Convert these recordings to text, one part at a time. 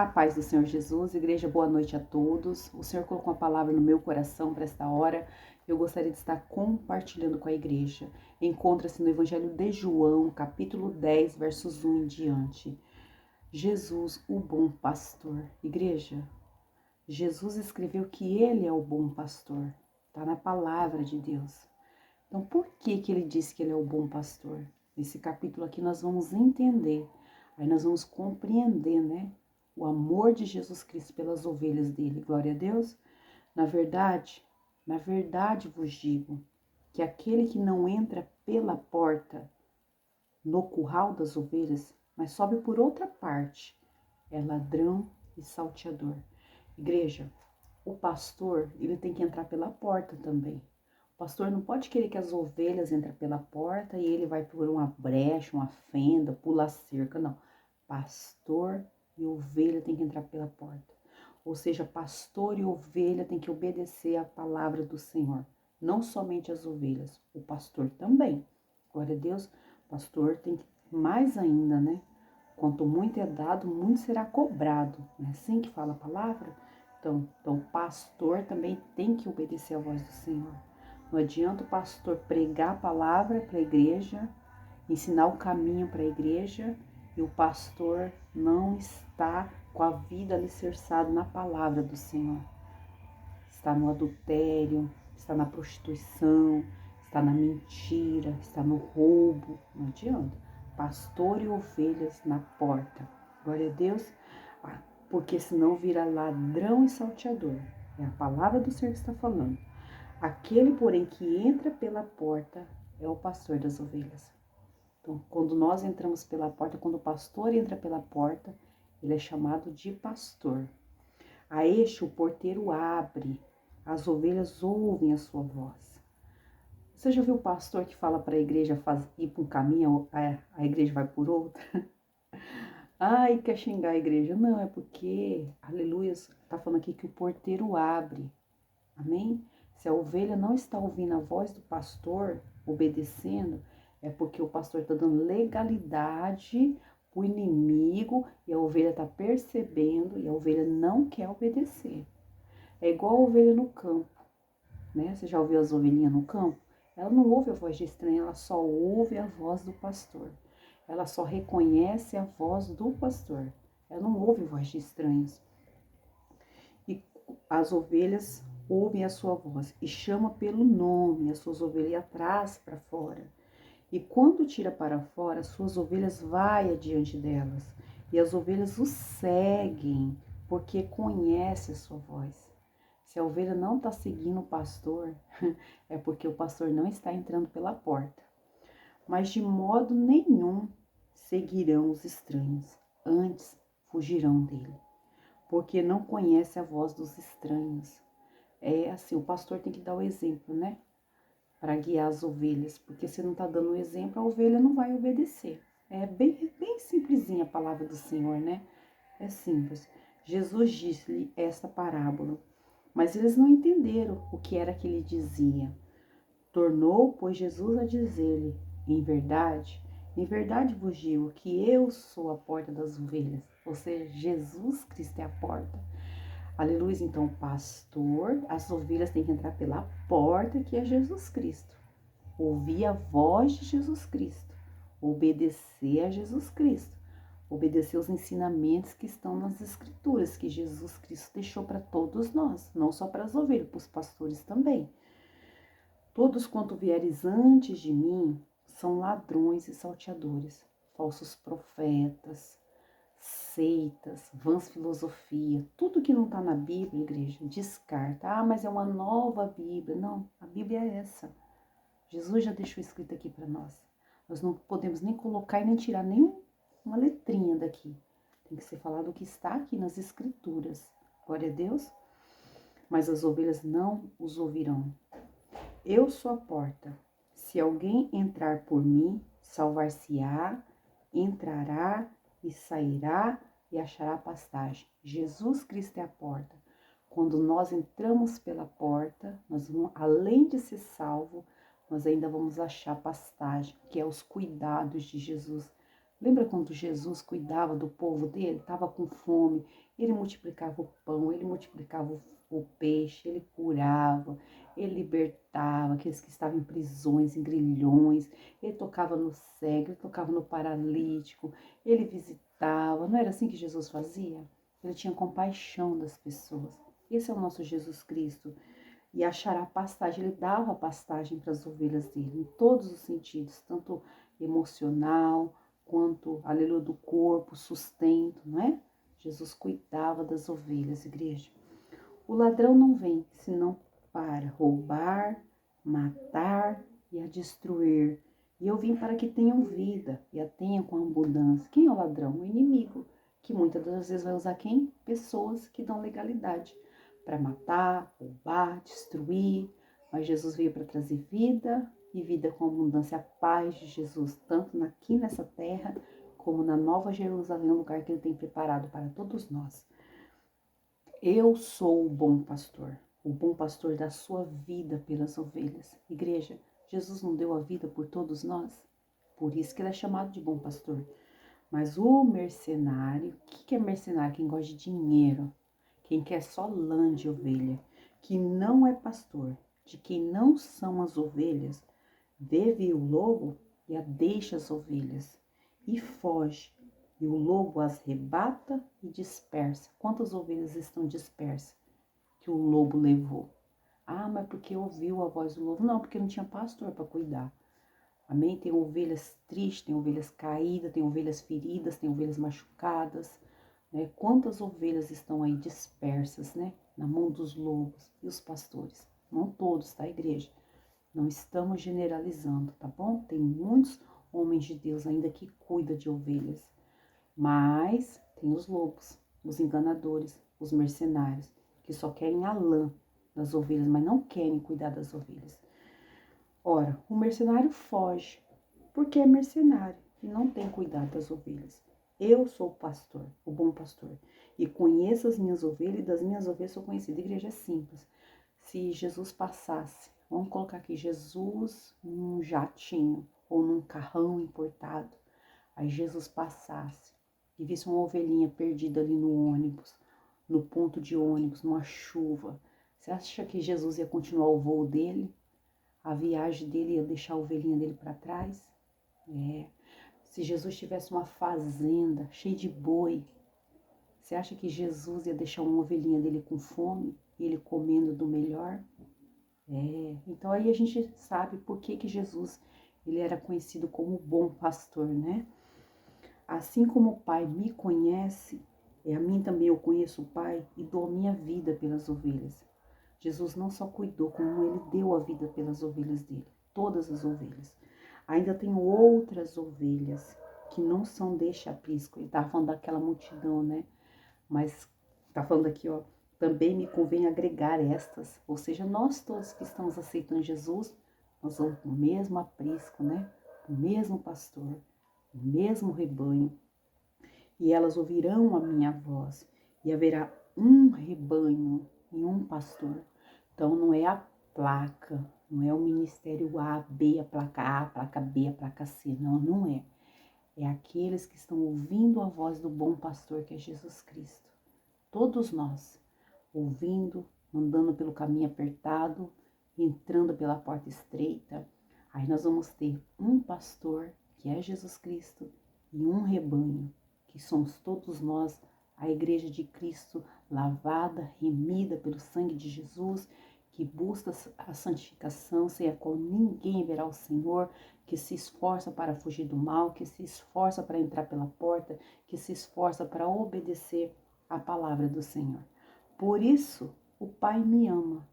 A paz do Senhor Jesus, igreja, boa noite a todos. O Senhor colocou uma palavra no meu coração para esta hora. Eu gostaria de estar compartilhando com a igreja. Encontra-se no Evangelho de João, capítulo 10, versos 1 em diante. Jesus, o bom pastor. Igreja, Jesus escreveu que ele é o bom pastor. Está na palavra de Deus. Então, por que ele disse que ele é o bom pastor? Nesse capítulo aqui nós vamos entender. Aí nós vamos compreender, né? O amor de Jesus Cristo pelas ovelhas dele. Glória a Deus. Na verdade vos digo que aquele que não entra pela porta no curral das ovelhas, mas sobe por outra parte, é ladrão e salteador. Igreja, o pastor, ele tem que entrar pela porta também. O pastor não pode querer que as ovelhas entrem pela porta e ele vai por uma brecha, uma fenda, pula a cerca, não. Pastor e ovelha tem que entrar pela porta. Ou seja, pastor e ovelha tem que obedecer à palavra do Senhor. Não somente as ovelhas, o pastor também. Glória a Deus, o pastor tem que, mais ainda, né? Quanto muito é dado, muito será cobrado. Não é assim que fala a palavra? Então, o pastor também tem que obedecer à voz do Senhor. Não adianta o pastor pregar a palavra para a igreja, ensinar o caminho para a igreja e o pastor não está com a vida alicerçada na palavra do Senhor. Está no adultério, está na prostituição, está na mentira, está no roubo. Não adianta. Pastor e ovelhas na porta. Glória a Deus. Porque senão vira ladrão e salteador. É a palavra do Senhor que está falando. Aquele, porém, que entra pela porta é o pastor das ovelhas. Então, quando nós entramos pela porta, quando o pastor entra pela porta, ele é chamado de pastor. A este o porteiro abre, as ovelhas ouvem a sua voz. Você já viu o pastor que fala para a igreja ir por um caminho, a igreja vai por outro? Ai, quer xingar a igreja? Não, é porque, aleluia, está falando aqui que o porteiro abre. Amém? Se a ovelha não está ouvindo a voz do pastor, obedecendo, é porque o pastor está dando legalidade para o inimigo e a ovelha está percebendo e a ovelha não quer obedecer. É igual a ovelha no campo, né? Você já ouviu as ovelhinhas no campo? Ela não ouve a voz de estranho, ela só ouve a voz do pastor. Ela só reconhece a voz do pastor. Ela não ouve a voz de estranhos. E as ovelhas ouvem a sua voz e chama pelo nome as suas ovelhas e atrás para fora. E quando tira para fora, as suas ovelhas vai adiante delas. E as ovelhas o seguem, porque conhece a sua voz. Se a ovelha não está seguindo o pastor, é porque o pastor não está entrando pela porta. Mas de modo nenhum seguirão os estranhos, antes fugirão dele, porque não conhece a voz dos estranhos. É assim, o pastor tem que dar o exemplo, né? Para guiar as ovelhas, porque se não está dando o exemplo, a ovelha não vai obedecer. É bem simplesinha a palavra do Senhor, né? É simples. Jesus disse-lhe esta parábola, mas eles não entenderam o que era que ele dizia. Tornou, pois, Jesus a dizer-lhe, em verdade vos digo que eu sou a porta das ovelhas. Ou seja, Jesus Cristo é a porta. Aleluia, então, pastor, as ovelhas têm que entrar pela porta que é Jesus Cristo. Ouvir a voz de Jesus Cristo. Obedecer a Jesus Cristo. Obedecer os ensinamentos que estão nas Escrituras, que Jesus Cristo deixou para todos nós, não só para as ovelhas, para os pastores também. Todos quanto vieres antes de mim são ladrões e salteadores, falsos profetas, seitas, vãs filosofia, tudo que não está na Bíblia, igreja, descarta. Ah, mas é uma nova Bíblia. Não, a Bíblia é essa. Jesus já deixou escrito aqui para nós. Nós não podemos nem colocar e nem tirar nenhuma letrinha daqui. Tem que ser falado o que está aqui nas Escrituras. Glória a Deus. Mas as ovelhas não os ouvirão. Eu sou a porta. Se alguém entrar por mim, salvar-se-á, entrará e sairá e achará pastagem. Jesus Cristo é a porta. Quando nós entramos pela porta, nós vamos, além de ser salvo, nós ainda vamos achar pastagem, que é os cuidados de Jesus Lembra quando Jesus cuidava do povo dele? Estava com fome, ele multiplicava o pão, ele multiplicava o peixe, ele curava, ele libertava aqueles que estavam em prisões, em grilhões, ele tocava no cego, ele tocava no paralítico, ele visitava. Não era assim que Jesus fazia? Ele tinha compaixão das pessoas. Esse é o nosso Jesus Cristo. E achará pastagem, ele dava pastagem para as ovelhas dele, em todos os sentidos, tanto emocional, quanto, aleluia, do corpo, sustento, não é? Jesus cuidava das ovelhas, igreja. O ladrão não vem, senão para roubar, matar e a destruir. E eu vim para que tenham vida e a tenham com abundância. Quem é o ladrão? O inimigo, que muitas das vezes vai usar quem? Pessoas que dão legalidade para matar, roubar, destruir. Mas Jesus veio para trazer vida e vida com abundância, a paz de Jesus, tanto aqui nessa terra, como na Nova Jerusalém, um lugar que ele tem preparado para todos nós. Eu sou o bom pastor da sua vida pelas ovelhas. Igreja, Jesus não deu a vida por todos nós? Por isso que ele é chamado de bom pastor. Mas o mercenário, o que é mercenário? Quem gosta de dinheiro, quem quer só lã de ovelha, que não é pastor, de quem não são as ovelhas, vê vir o lobo e a deixa as ovelhas e foge. E o lobo as arrebata e dispersa. Quantas ovelhas estão dispersas que o lobo levou? Ah, mas porque ouviu a voz do lobo? Não, porque não tinha pastor para cuidar. Amém? Tem ovelhas tristes, tem ovelhas caídas, tem ovelhas feridas, tem ovelhas machucadas, né? Quantas ovelhas estão aí dispersas, né? Na mão dos lobos e os pastores. Não todos, tá, igreja? Não estamos generalizando, tá bom? Tem muitos homens de Deus ainda que cuidam de ovelhas. Mas tem os lobos, os enganadores, os mercenários, que só querem a lã das ovelhas, mas não querem cuidar das ovelhas. Ora, o mercenário foge, porque é mercenário e não tem cuidado das ovelhas. Eu sou o pastor, o bom pastor, e conheço as minhas ovelhas, e das minhas ovelhas sou conhecido. A igreja é simples. Se Jesus passasse, vamos colocar aqui, Jesus num jatinho ou num carrão importado, aí Jesus passasse e visse uma ovelhinha perdida ali no ônibus, no ponto de ônibus, numa chuva, você acha que Jesus ia continuar o voo dele? A viagem dele ia deixar a ovelhinha dele para trás? Se Jesus tivesse uma fazenda cheia de boi, você acha que Jesus ia deixar uma ovelhinha dele com fome e ele comendo do melhor? Então aí a gente sabe por que Jesus ele era conhecido como bom pastor, né? Assim como o Pai me conhece, a mim também eu conheço o Pai e dou a minha vida pelas ovelhas. Jesus não só cuidou, como ele deu a vida pelas ovelhas dele, todas as ovelhas. Ainda tem outras ovelhas que não são deste aprisco. Ele estava falando daquela multidão, né? Mas está falando aqui, ó, também me convém agregar estas. Ou seja, nós todos que estamos aceitando Jesus, nós vamos para o mesmo aprisco, né? O mesmo pastor, o mesmo rebanho. E elas ouvirão a minha voz. E haverá um rebanho e um pastor. Então não é a placa, não é o ministério A, B, a placa B, a placa C. Não, não é. É aqueles que estão ouvindo a voz do bom pastor, que é Jesus Cristo. Todos nós, ouvindo, andando pelo caminho apertado, entrando pela porta estreita. Aí nós vamos ter um pastor, que é Jesus Cristo, e um rebanho, que somos todos nós, a igreja de Cristo, lavada, remida pelo sangue de Jesus, que busca a santificação, sem a qual ninguém verá o Senhor, que se esforça para fugir do mal, que se esforça para entrar pela porta, que se esforça para obedecer a palavra do Senhor. Por isso, o Pai me ama,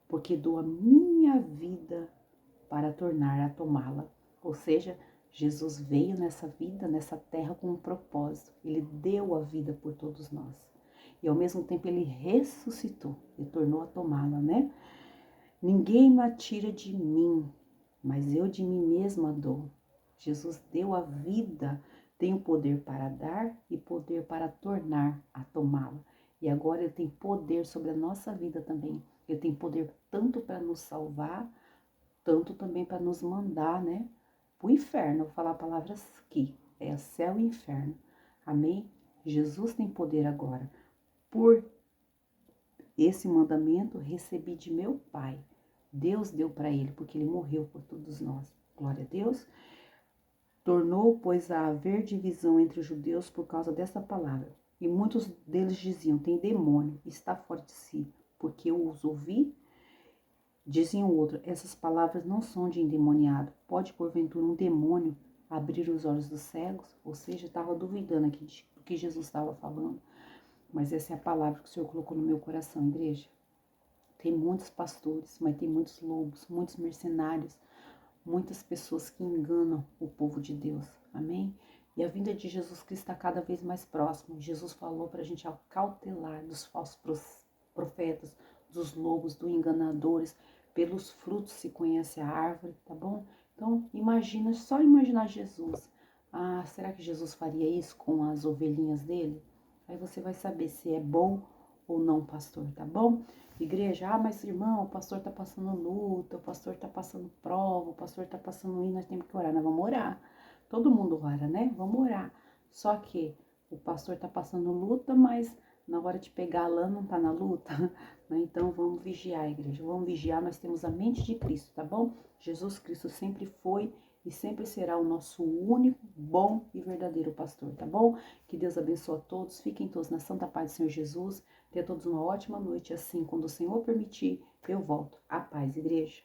porque dou a minha vida para tornar a tomá-la. Ou seja, Jesus veio nessa vida, nessa terra com um propósito. Ele deu a vida por todos nós. E ao mesmo tempo ele ressuscitou e tornou a tomá-la, né? Ninguém me tira de mim, mas eu de mim mesma dou. Jesus deu a vida, tem o poder para dar e poder para tornar a tomá-la. E agora ele tem poder sobre a nossa vida também. Ele tem poder tanto para nos salvar, tanto também para nos mandar, né? Para o inferno, vou falar palavras aqui. é céu e inferno. Amém? Jesus tem poder agora. Por esse mandamento recebi de meu Pai. Deus deu para ele, porque ele morreu por todos nós. Glória a Deus. Tornou, pois, a haver divisão entre os judeus por causa dessa palavra. E muitos deles diziam, tem demônio, está fora de si, porque eu os ouvi. Diziam outro, essas palavras não são de endemoniado. Pode, porventura, um demônio abrir os olhos dos cegos? Ou seja, estava duvidando aqui do que Jesus estava falando. Mas essa é a palavra que o Senhor colocou no meu coração, igreja. Tem muitos pastores, mas tem muitos lobos, muitos mercenários, muitas pessoas que enganam o povo de Deus. Amém? E a vinda de Jesus Cristo está cada vez mais próxima. Jesus falou para a gente acautelar dos falsos profetas, dos lobos, dos enganadores. Pelos frutos se conhece a árvore, tá bom? Então, imagina, só imaginar Jesus. Ah, será que Jesus faria isso com as ovelhinhas dele? Aí você vai saber se é bom ou não, pastor, tá bom? Igreja, mas irmão, o pastor tá passando luta, o pastor tá passando prova, o pastor tá passando isso, nós temos que orar. Nós vamos orar. Todo mundo ora, né? Vamos orar. Só que o pastor tá passando luta, mas na hora de pegar a lã não tá na luta, né? Então vamos vigiar, igreja. Vamos vigiar, nós temos a mente de Cristo, tá bom? Jesus Cristo sempre foi e sempre será o nosso único, bom e verdadeiro pastor, tá bom? Que Deus abençoe a todos, fiquem todos na santa paz do Senhor Jesus, tenham todos uma ótima noite, assim, quando o Senhor permitir, eu volto. A paz, igreja.